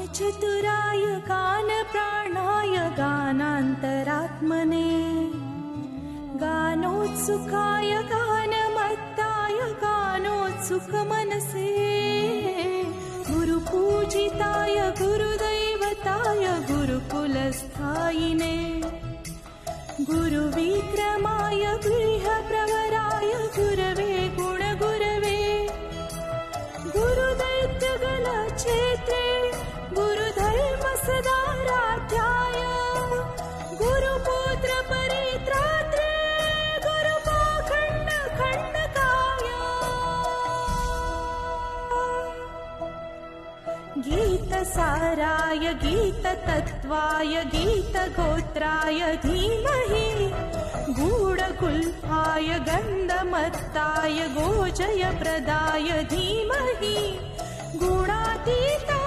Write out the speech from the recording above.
गानचतुराय गानप्राणाय गानान्तरात्मने गानोत्सुकाय गानमत्ताय गानोत्सुकमनसे गुरुपूजिताय गुरुदैवताय गुरुकुलस्थायिने गुरुविक्रमाय गृहप्रवराय गुरवे गुणगुरवे गुरुदैत्यगणक्षेत्रे गुरुधर्मसदाराध्याय गुरुपुत्रपरित्रात्रे गुरुपाखण्डखण्डकाय गीतसाराय गीततत्त्वाय गीतगोत्राय धीमहि गूढकुल्पाय गन्धमत्ताय गोजयप्रदाय धीमहि गुणातीताय